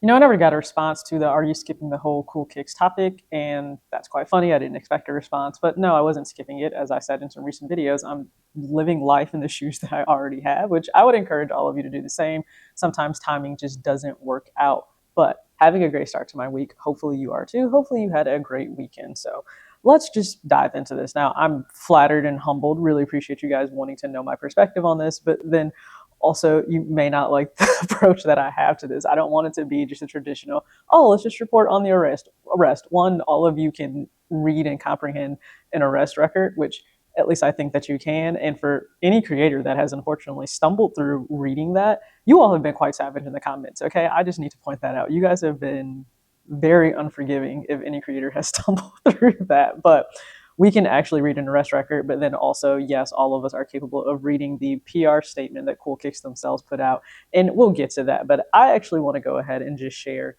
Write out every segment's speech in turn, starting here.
I never got a response to the "Are you skipping the whole cool kicks" topic? And that's quite funny. I didn't expect a response, but no, I wasn't skipping it. As I said in some recent videos, I'm living life in the shoes that I already have, which I would encourage all of you to do the same. Sometimes timing just doesn't work out, but having a great start to my week. Hopefully you are too. Hopefully you had a great weekend. So let's just dive into this. Now, I'm flattered and humbled. Really appreciate you guys wanting to know my perspective on this, but then also you may not like the approach that I have to this. I don't want it to be just a traditional, oh, let's just report on the arrest. One, all of you can read and comprehend an arrest record, which at least I think that you can. And for any creator that has unfortunately stumbled through reading that, you all have been quite savage in the comments. Okay, I just need to point that out. You guys have been very unforgiving if any creator has stumbled through that. But we can actually read an arrest record, but then also, yes, all of us are capable of reading the PR statement that Cool Kicks themselves put out. And we'll get to that. But I actually want to go ahead and just share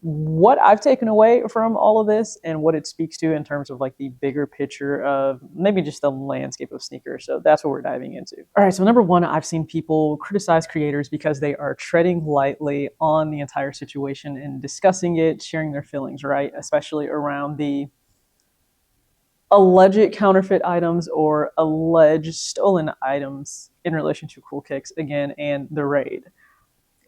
what I've taken away from all of this and what it speaks to in terms of like the bigger picture of maybe just the landscape of sneakers. So that's what we're diving into. All right. So, number one, I've seen people criticize creators because they are treading lightly on the entire situation and discussing it, sharing their feelings, right? Especially around the alleged counterfeit items or alleged stolen items in relation to Cool Kicks again and the raid.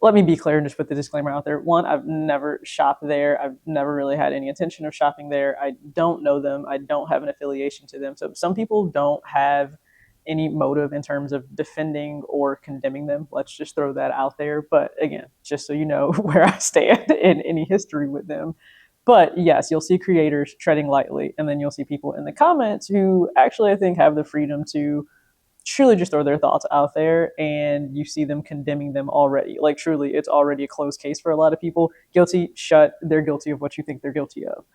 Let me be clear and just put the disclaimer out there. One, I've never shopped there. I've never really had any intention of shopping there. I don't know them. I don't have an affiliation to them. So some people don't have any motive in terms of defending or condemning them. Let's just throw that out there. But again, just so you know where I stand in any history with them. But yes, you'll see creators treading lightly, and then you'll see people in the comments who actually, I think, have the freedom to truly just throw their thoughts out there, and you see them condemning them already. Like, truly, it's already a closed case for a lot of people. Guilty, shut, they're guilty of what you think they're guilty of.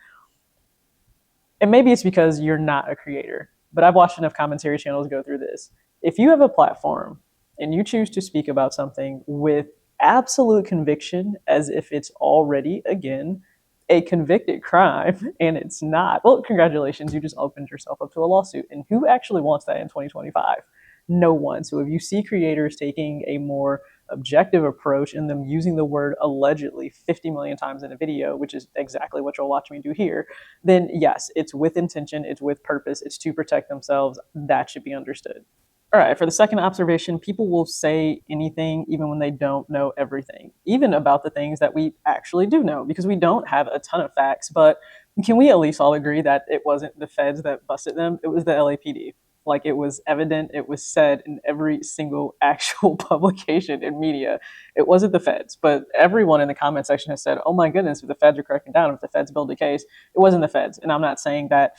And maybe it's because you're not a creator, but I've watched enough commentary channels go through this. If you have a platform and you choose to speak about something with absolute conviction as if it's already, again, a convicted crime and it's not, well, congratulations, you just opened yourself up to a lawsuit. And who actually wants that in 2025? No one. So if you see creators taking a more objective approach and them using the word allegedly 50 million times in a video, which is exactly what you'll watch me do here, then yes, it's with intention, it's with purpose, it's to protect themselves. That should be understood. All right, for the second observation, people will say anything even when they don't know everything, even about the things that we actually do know, because we don't have a ton of facts. But can we at least all agree that it wasn't the feds that busted them? It was the LAPD. Like, it was evident, it was said in every single actual publication in media. It wasn't the feds, but everyone in the comment section has said, oh my goodness, if the feds are cracking down, if the feds build a case, it wasn't the feds. And I'm not saying that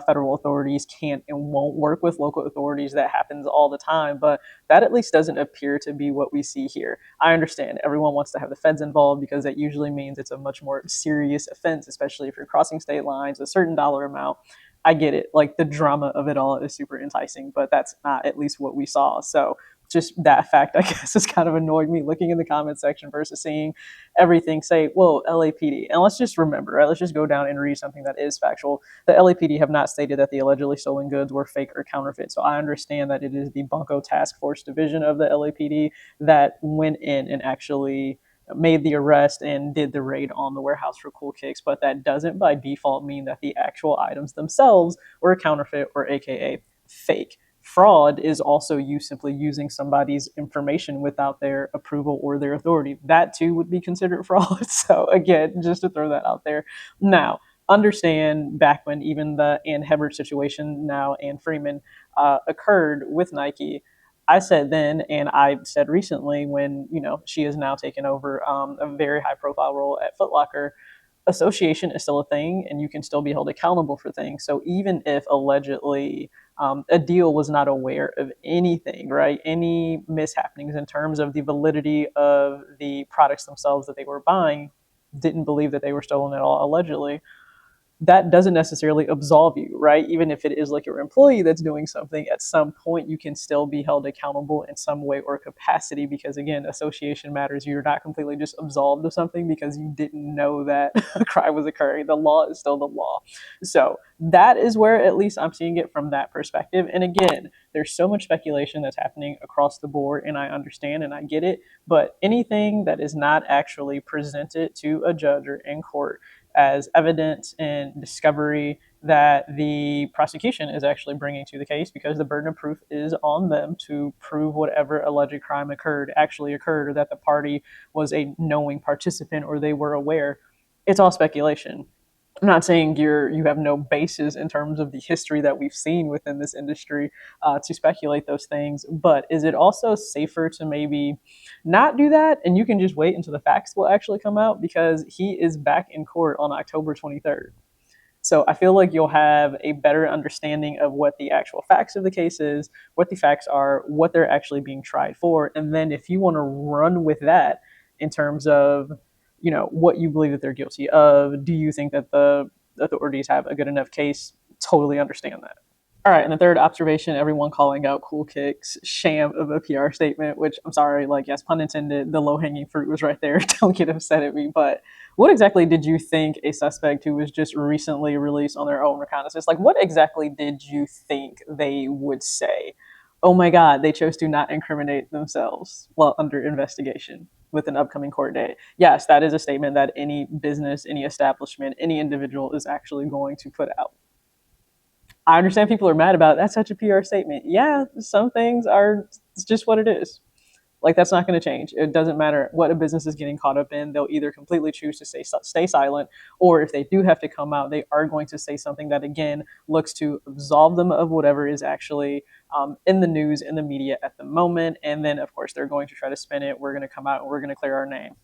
federal authorities can't and won't work with local authorities. That happens all the time, but that at least doesn't appear to be what we see here. I understand everyone wants to have the feds involved because that usually means it's a much more serious offense, especially if you're crossing state lines, a certain dollar amount. I get it. Like, the drama of it all is super enticing, but that's not at least what we saw. So just that fact, I guess, has kind of annoyed me looking in the comment section versus seeing everything say, well, LAPD. And let's just remember, right? Let's just go down and read something that is factual. The LAPD have not stated that the allegedly stolen goods were fake or counterfeit. So I understand that it is the Bunko Task Force division of the LAPD that went in and actually made the arrest and did the raid on the warehouse for Cool Kicks, but that doesn't by default mean that the actual items themselves were counterfeit or AKA fake. Fraud is also you simply using somebody's information without their approval or their authority. That too would be considered fraud. So again, just to throw that out there. Now, understand back when even the Ann Hebert situation, now Ann Freeman, occurred with Nike, I said then, and I said recently when, she has now taken over a very high profile role at Foot Locker, association is still a thing and you can still be held accountable for things. So even if allegedly Adeel was not aware of anything, right, any mishappenings in terms of the validity of the products themselves that they were buying, didn't believe that they were stolen at all, allegedly, that doesn't necessarily absolve you, right? Even if it is like your employee that's doing something, at some point you can still be held accountable in some way or capacity because, again, association matters. You're not completely just absolved of something because you didn't know that a crime was occurring. The law is still the law. So that is where at least I'm seeing it from that perspective. And again, there's so much speculation that's happening across the board, and I understand and I get it. But anything that is not actually presented to a judge or in court as evidence and discovery that the prosecution is actually bringing to the case, because the burden of proof is on them to prove whatever alleged crime actually occurred, or that the party was a knowing participant or they were aware. It's all speculation. I'm not saying you have no basis in terms of the history that we've seen within this industry to speculate those things, but is it also safer to maybe not do that and you can just wait until the facts will actually come out, because he is back in court on October 23rd. So I feel like you'll have a better understanding of what the actual facts of the case is, what the facts are, what they're actually being tried for, and then if you want to run with that in terms of, what you believe that they're guilty of, do you think that the authorities have a good enough case? Totally understand that. All right, and the third observation, everyone calling out Cool Kick's sham of a PR statement, which I'm sorry, like, yes, pun intended, the low hanging fruit was right there. Don't get upset at me. But what exactly did you think a suspect who was just recently released on their own reconnaissance, like, what exactly did you think they would say? Oh my God, they chose to not incriminate themselves while under investigation with an upcoming court date. Yes, that is a statement that any business, any establishment, any individual is actually going to put out. I understand people are mad about it. That's such a PR statement. Yeah, some things are, it's just what it is. Like, that's not going to change. It doesn't matter what a business is getting caught up in. They'll either completely choose to stay silent, or if they do have to come out, they are going to say something that, again, looks to absolve them of whatever is actually in the news, in the media at the moment. And then, of course, they're going to try to spin it. We're going to come out and we're going to clear our name.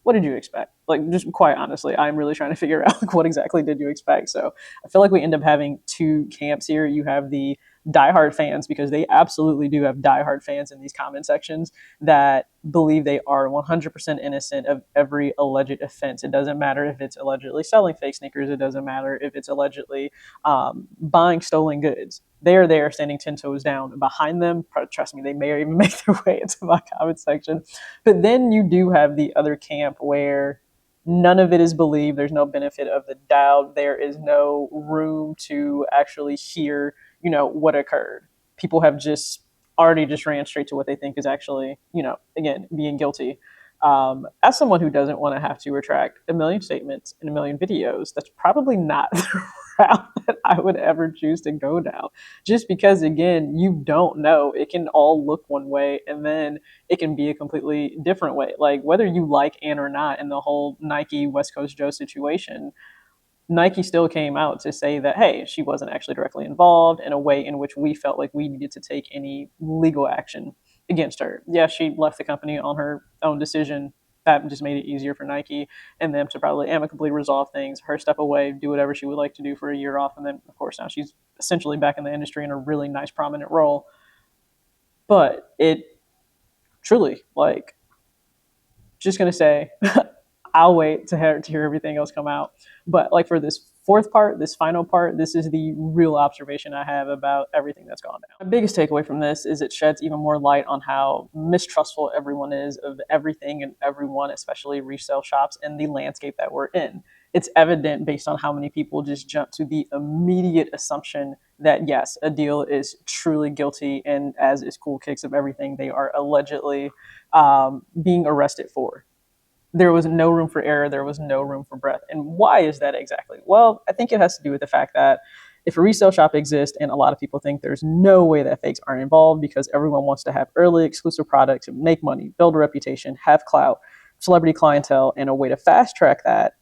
What did you expect? Like, just quite honestly, I'm really trying to figure out, like, what exactly did you expect? So I feel like we end up having two camps here. You have the diehard fans, because they absolutely do have diehard fans in these comment sections that believe they are 100% innocent of every alleged offense. It doesn't matter if it's allegedly selling fake sneakers. It doesn't matter if it's allegedly buying stolen goods. They are there standing 10 toes down. Behind them, trust me, they may even make their way into my comment section. But then you do have the other camp where none of it is believed. There's no benefit of the doubt. There is no room to actually hear, what occurred. People have just already just ran straight to what they think is actually, again, being guilty. As someone who doesn't want to have to retract a million statements and a million videos, that's probably not the route that I would ever choose to go down. Just because, again, you don't know. It can all look one way, and then it can be a completely different way. Like, whether you like Ann or not, in the whole Nike West Coast Joe situation, Nike still came out to say that, hey, she wasn't actually directly involved in a way in which we felt like we needed to take any legal action against her. Yeah, she left the company on her own decision. That just made it easier for Nike and them to probably amicably resolve things, her step away, do whatever she would like to do for a year off. And then, of course, now she's essentially back in the industry in a really nice, prominent role. But it truly, like, just going to say, I'll wait to hear everything else come out. But, like, for this fourth part, this final part, this is the real observation I have about everything that's gone down. My biggest takeaway from this is it sheds even more light on how mistrustful everyone is of everything and everyone, especially resale shops and the landscape that we're in. It's evident based on how many people just jump to the immediate assumption that, yes, Adeel is truly guilty, and as is Cool Kicks, of everything they are allegedly being arrested for. There was no room for error. There was no room for breath. And why is that exactly? Well, I think it has to do with the fact that if a resale shop exists, and a lot of people think there's no way that fakes aren't involved because everyone wants to have early exclusive products, make money, build a reputation, have clout, celebrity clientele, and a way to fast track that,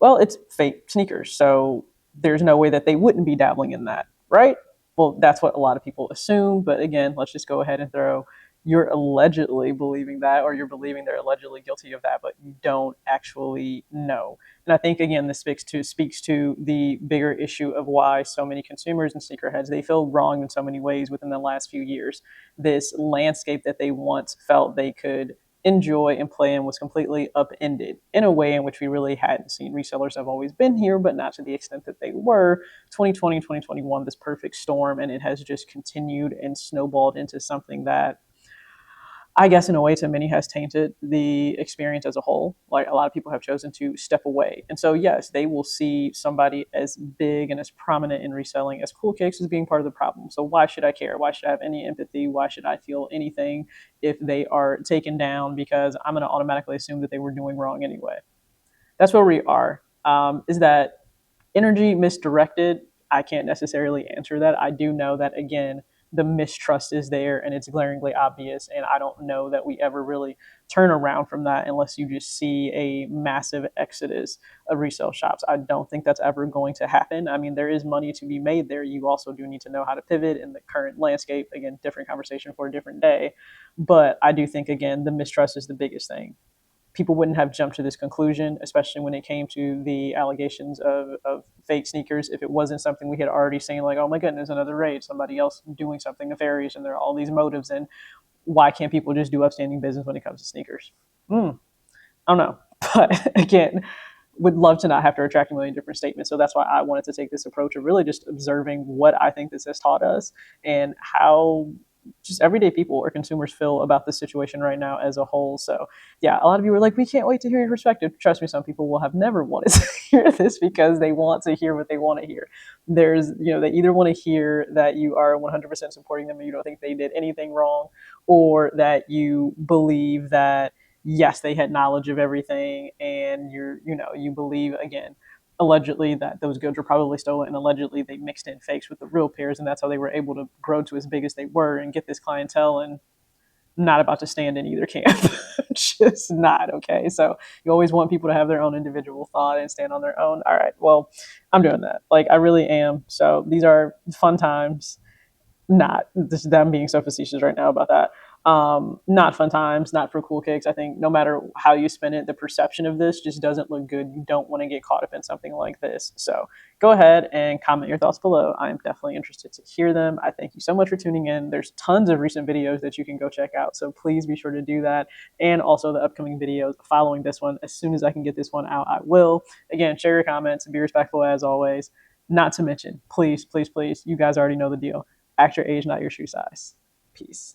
well, it's fake sneakers. So there's no way that they wouldn't be dabbling in that, right? Well, that's what a lot of people assume. But again, let's just go ahead and throw, you're allegedly believing that, or you're believing they're allegedly guilty of that, but you don't actually know. And I think, again, this speaks to the bigger issue of why so many consumers and sneakerheads, they feel wronged in so many ways within the last few years. This landscape that they once felt they could enjoy and play in was completely upended in a way in which we really hadn't seen. Resellers have always been here, but not to the extent that they were. 2020, 2021, this perfect storm, and it has just continued and snowballed into something that I guess in a way to many has tainted the experience as a whole. Like a lot of people have chosen to step away. And so yes, they will see somebody as big and as prominent in reselling as Cool Cakes as being part of the problem. So why should I care? Why should I have any empathy? Why should I feel anything if they are taken down? Because I'm going to automatically assume that they were doing wrong anyway. That's where we are. Is that energy misdirected? I can't necessarily answer that. I do know that, again, the mistrust is there and it's glaringly obvious. And I don't know that we ever really turn around from that unless you just see a massive exodus of resale shops. I don't think that's ever going to happen. I mean, there is money to be made there. You also do need to know how to pivot in the current landscape. Again, different conversation for a different day. But I do think, again, the mistrust is the biggest thing. People wouldn't have jumped to this conclusion, especially when it came to the allegations of fake sneakers, if it wasn't something we had already seen, like, oh my goodness, another raid, somebody else doing something nefarious, and there are all these motives. And why can't people just do upstanding business when it comes to sneakers? I don't know. But again, would love to not have to retract a million different statements. So that's why I wanted to take this approach of really just observing what I think this has taught us and how just everyday people or consumers feel about the situation right now as a whole. So yeah, a lot of you were like, we can't wait to hear your perspective. Trust me, some people will have never wanted to hear this because they want to hear what they want to hear. There's, they either want to hear that you are 100% supporting them and you don't think they did anything wrong, or that you believe that yes, they had knowledge of everything, and you believe, again, allegedly that those goods were probably stolen, and allegedly they mixed in fakes with the real pairs, and that's how they were able to grow to as big as they were and get this clientele. And not about to stand in either camp. Just not. Okay. So you always want people to have their own individual thought and stand on their own. All right, well, I'm doing that. Like, I really am. So these are fun times. Not just them being so facetious right now about that. Not fun times, not for Cool Cakes. I think no matter how you spin it, the perception of this just doesn't look good. You don't want to get caught up in something like this. So go ahead and comment your thoughts below. I am definitely interested to hear them. I thank you so much for tuning in. There's tons of recent videos that you can go check out. So please be sure to do that. And also the upcoming videos following this one. As soon as I can get this one out, I will. Again, share your comments. Be respectful as always. Not to mention, please, please, please, you guys already know the deal. Act your age, not your shoe size. Peace.